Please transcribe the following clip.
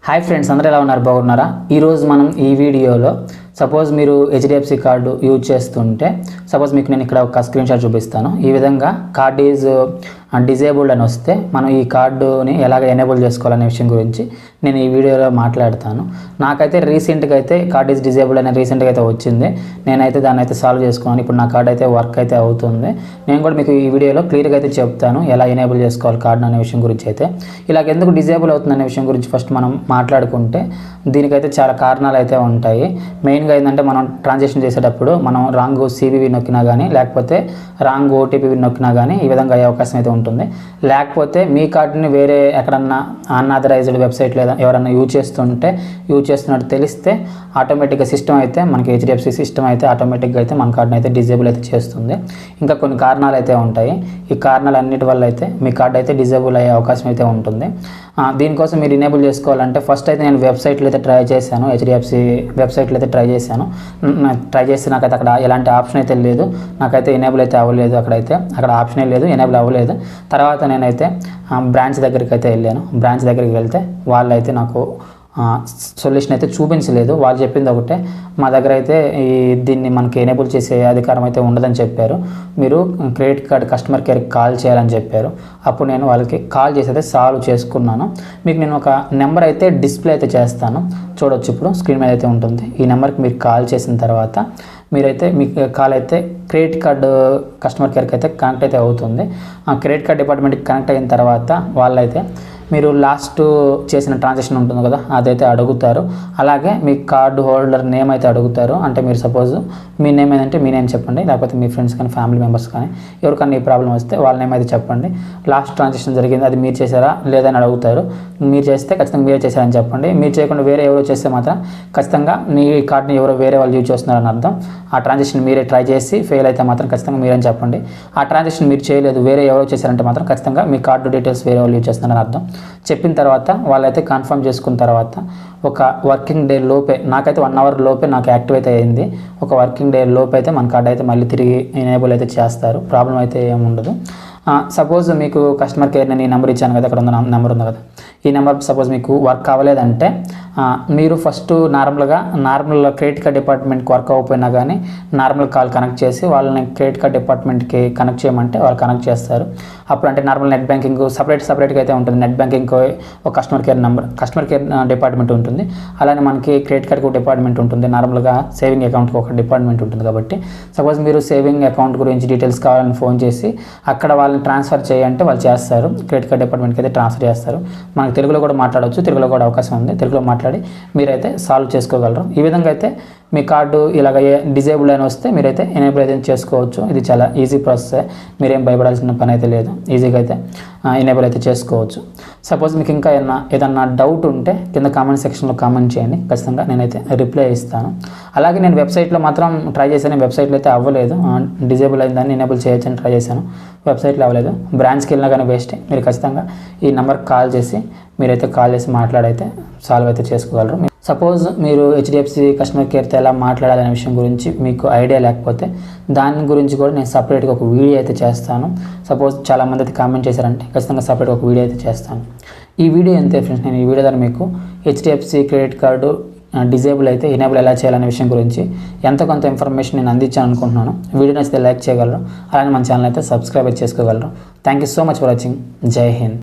Hi friends, అందరూ ఎలా ఉన్నారు? బాగున్నారా? ఈరోజు మనం ఈ వీడియోలో సపోజ్ మీరు హెచ్డిఎఫ్సి కార్డు యూజ్ చేస్తుంటే సపోజ్ మీకు నేను ఇక్కడ ఒక స్క్రీన్ షాట్ చూపిస్తాను. ఈ విధంగా కార్డ్ ఈజ్ డిజేబుల్డ్ అని వస్తే మనం ఈ కార్డుని ఎలాగ ఎనేబుల్ చేసుకోవాలనే విషయం గురించి నేను ఈ వీడియోలో మాట్లాడతాను. నాకైతే రీసెంట్గా అయితే కార్డ్ ఈజ్ డిజేబుల్డ్ అనే రీసెంట్గా అయితే వచ్చింది. నేనైతే దాన్ని అయితే సాల్వ్ చేసుకున్నాను. ఇప్పుడు నా కార్డ్ అయితే వర్క్ అయితే అవుతుంది. నేను కూడా మీకు ఈ వీడియోలో క్లియర్గా అయితే చెప్తాను ఎలా ఎనేబుల్ చేసుకోవాలి కార్డు అనే విషయం గురించి. అయితే ఇలాగ ఎందుకు డిజేబుల్ అవుతుంది అనే విషయం గురించి ఫస్ట్ మనం మాట్లాడుకుంటే దీనికైతే చాలా కారణాలు అయితే ఉంటాయి. మెయిన్గా ఏంటంటే మనం ట్రాన్సాక్షన్ చేసేటప్పుడు మనం రాంగ్ CVV నొక్కినా కానీ లేకపోతే రాంగ్ OTP నొక్కినా కానీ ఈ విధంగా అయ్యే అవకాశం అయితే ఉంటుంది. లేకపోతే మీ కార్డుని వేరే ఎక్కడన్నా అన్ఆథరైజ్డ్ వెబ్సైట్ లేదా ఎవరన్నా యూజ్ చేస్తున్నట్టు తెలిస్తే ఆటోమేటిక్గా సిస్టమ్ అయితే మనకి HDFC సిస్టమ్ అయితే ఆటోమేటిక్గా అయితే మన కార్డుని అయితే డిజేబుల్ అయితే చేస్తుంది. ఇంకా కొన్ని కారణాలు అయితే ఉంటాయి. ఈ కారణాలు అన్నిటి వల్ల అయితే మీ కార్డు అయితే డిజేబుల్ అయ్యే అవకాశం అయితే ఉంటుంది. దీనికోసం మీరు ఎనేబుల్ చేసుకోవాలంటే ఫస్ట్ అయితే నేను వెబ్సైట్లో అయితే ట్రై చేశాను. HDFC వెబ్సైట్లో అయితే ట్రై చేస్తే నాకైతే అక్కడ ఎలాంటి ఆప్షన్ అయితే లేదు. నాకైతే ఎనేబుల్ అయితే అవ్వలేదు. అక్కడ ఆప్షనే లేదు, ఎనేబుల్ అవ్వలేదు. తర్వాత నేనైతే బ్రాంచ్ దగ్గరికి అయితే వెళ్ళాను. బ్రాంచ్ దగ్గరికి వెళ్తే వాళ్ళు అయితే నాకు సొల్యూషన్ అయితే చూపించలేదు. వాళ్ళు చెప్పింది ఒకటే, మా దగ్గర అయితే దీన్ని మనకి ఎనేబుల్ చేసే అధికారం అయితే ఉండదని చెప్పారు. మీరు క్రెడిట్ కార్డ్ కస్టమర్ కేర్కి కాల్ చేయాలని చెప్పారు. అప్పుడు నేను వాళ్ళకి కాల్ చేసి అయితే సాల్వ్ చేసుకున్నాను. మీకు నేను ఒక నెంబర్ అయితే డిస్ప్లే అయితే చేస్తాను, చూడొచ్చు. ఇప్పుడు స్క్రీన్ మీద అయితే ఉంటుంది. ఈ నెంబర్కి మీరు కాల్ చేసిన తర్వాత మీరైతే మీకు కాల్ అయితే క్రెడిట్ కార్డు కస్టమర్ కేర్కి అయితే కనెక్ట్ అయితే అవుతుంది. ఆ క్రెడిట్ కార్డ్ డిపార్ట్మెంట్కి కనెక్ట్ అయిన తర్వాత వాళ్ళైతే మీరు లాస్ట్ చేసిన ట్రాన్సాక్షన్ ఉంటుంది కదా, అదైతే అడుగుతారు. అలాగే మీ కార్డు హోల్డర్ నేమ్ అయితే అడుగుతారు. అంటే మీరు సపోజ్ మీ నేమ్ ఏదంటే మీ నేమ్ చెప్పండి, లేకపోతే మీ ఫ్రెండ్స్ కానీ ఫ్యామిలీ మెంబర్స్ కానీ ఎవరికన్నా ఈ ప్రాబ్లం వస్తే వాళ్ళ నేమ్ అయితే చెప్పండి. లాస్ట్ ట్రాన్సాక్షన్ జరిగింది, అది మీరు చేశారా లేదని అడుగుతారు. మీరు చేస్తే ఖచ్చితంగా మీరే చేశారని చెప్పండి. మీరు చేయకుండా వేరే ఎవరో చేస్తే మాత్రం ఖచ్చితంగా మీ కార్డుని ఎవరో వేరే వాళ్ళు యూజ్ చేస్తున్నారని అర్థం. ఆ ట్రాన్సాక్షన్ మీరే ట్రై చేసి ఫెయిల్ అయితే మాత్రం ఖచ్చితంగా మీరని చెప్పండి. ఆ ట్రాన్సాక్షన్ మీరు చేయలేదు, వేరే ఎవరో చేశారంటే మాత్రం ఖచ్చితంగా మీ కార్డు డీటెయిల్స్ వేరే వాళ్ళు యూజ్ చేస్తున్నారని అర్థం. చెప్పిన తర్వాత వాళ్ళైతే కన్ఫర్మ్ చేసుకున్న తర్వాత ఒక వర్కింగ్ డే లోపే, నాకైతే 1 అవర్ లోపే నాకు యాక్టివేట్ అయ్యింది. ఒక వర్కింగ్ డే లోపే అయితే మన కార్డు అయితే మళ్ళీ తిరిగి ఎనేబుల్ అయితే చేస్తారు. ప్రాబ్లం అయితే ఏముండదు. సపోజ్ మీకు కస్టమర్ కేర్ నేను ఈ నెంబర్ ఇచ్చాను కదా, అక్కడ ఉన్న నెంబర్ ఉంది కదా, ఈ నెంబర్ సపోజ్ మీకు వర్క్ అవ్వలేదంటే మీరు ఫస్ట్ నార్మల్ క్రెడిట్ కార్డ్ డిపార్ట్మెంట్కి వర్క్ అవ్వకపోయినా కానీ నార్మల్ కాల్ కనెక్ట్ చేసి వాళ్ళని క్రెడిట్ కార్డ్ డిపార్ట్మెంట్కి కనెక్ట్ చేయమంటే వాళ్ళు కనెక్ట్ చేస్తారు. అప్పుడు అంటే నార్మల్ నెట్ బ్యాంకింగ్ సపరేట్గా అయితే ఉంటుంది. నెట్ బ్యాంకింగ్కి ఒక కస్టమర్ కేర్ డిపార్ట్మెంట్ ఉంటుంది. అలానే మనకి క్రెడిట్ కార్డ్కి ఒక డిపార్ట్మెంట్ ఉంటుంది. నార్మల్గా సేవింగ్ అకౌంట్కి ఒక డిపార్ట్మెంట్ ఉంటుంది. కాబట్టి సపోజ్ మీరు సేవింగ్ అకౌంట్ గురించి డీటెయిల్స్ కావాలని ఫోన్ చేసి అక్కడ వాళ్ళని ట్రాన్స్ఫర్ చేయంటే వాళ్ళు చేస్తారు. క్రెడిట్ కార్డ్ డిపార్ట్మెంట్కి అయితే ట్రాన్స్ఫర్ చేస్తారు. మనకి తెలుగులో కూడా మాట్లాడవచ్చు, తెలుగులో కూడా అవకాశం ఉంది. తెలుగులో మాట్లాడి మీరైతే సాల్వ్ చేసుకోగలరు. ఈ విధంగా అయితే మీ కార్డు ఇలాగ డిజేబుల్ అని వస్తే మీరైతే ఎనేబుల్ అయితే చేసుకోవచ్చు. ఇది చాలా ఈజీ ప్రాసెస్, మీరేం భయపడాల్సిన పని అయితే లేదు. ఈజీగా అయితే ఎనేబుల్ అయితే చేసుకోవచ్చు. సపోజ్ మీకు ఇంకా ఏదన్నా డౌట్ ఉంటే కింద కామెంట్ సెక్షన్లో కామెంట్ చేయండి, ఖచ్చితంగా నేనైతే రిప్లై ఇస్తాను. అలాగే నేను వెబ్సైట్లో మాత్రం ట్రై చేశాను, వెబ్సైట్లో అయితే అవ్వలేదు. డిజేబుల్ అయిందని ఎనేబుల్ చేయొచ్చని ట్రై చేశాను, వెబ్సైట్లో అవ్వలేదు. బ్రాంచ్కి వెళ్ళినా కానీ వేస్ట్. మీరు ఖచ్చితంగా ఈ నెంబర్కి కాల్ చేసి మీరైతే మాట్లాడైతే సాల్వ్ అయితే చేసుకోగలరు. సపోజ్ మీరు HDFC కస్టమర్ కేర్తో ఎలా మాట్లాడాలనే విషయం గురించి మీకు ఐడియా లేకపోతే దాని గురించి కూడా నేను సపరేట్గా ఒక వీడియో అయితే చేస్తాను. సపోజ్ చాలామంది అయితే కామెంట్ చేశారంటే ఖచ్చితంగా సపరేట్గా ఒక వీడియో అయితే చేస్తాను. ఈ వీడియో అంతే ఫ్రెండ్స్. నేను ఈ వీడియో ద్వారా మీకు HDFC క్రెడిట్ కార్డు డిజేబుల్ అయితే ఎనేబుల్ ఎలా చేయాలనే విషయం గురించి ఎంతో కొంత ఇన్ఫర్మేషన్ నేను అందించాను అనుకుంటున్నాను. వీడియో నచ్చితే లైక్ చేయగలరు, అలానే మన ఛానల్ అయితే సబ్స్క్రైబ్ చేసుకోగలరు. Thank you so much for watching. జై హింద్.